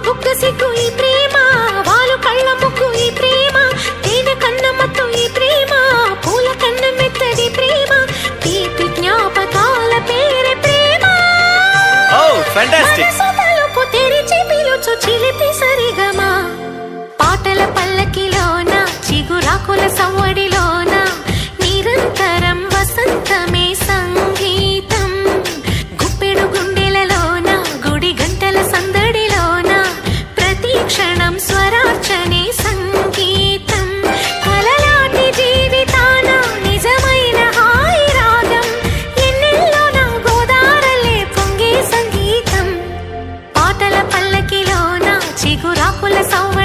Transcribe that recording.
బుగ్గ సిగ్గు ఈ ప్రేమ, వాలు కళ్ళ ముక్కు ఈ ప్రేమ, తేనె కన్నమ్మతో ఈ ప్రేమ, పూల కన్న మెత్తడి ప్రేమ, తీపి జ్ఞాపకాల పేరే ప్రేమ. మనసు తెరిచి పిలుచు చిలిపి సరిగమా, పాటల పల్లకిలోన చిగురాకుల సవ్వడిలోన నిరంతరం వసంతమే సంగీతం. గుప్పెడు గుండెలలోన గుడి గంటల సందడిలోన ప్రతి క్షణం స్వరార్చనే సంగీతం. కలలాంటి జీవితాన నిజమైన హాయి రాగం, ఎన్నెల్లోన గోదారలే పొంగే సంగీతం. పాటల పల్లకిలోన చిగురాకుల సవ్వ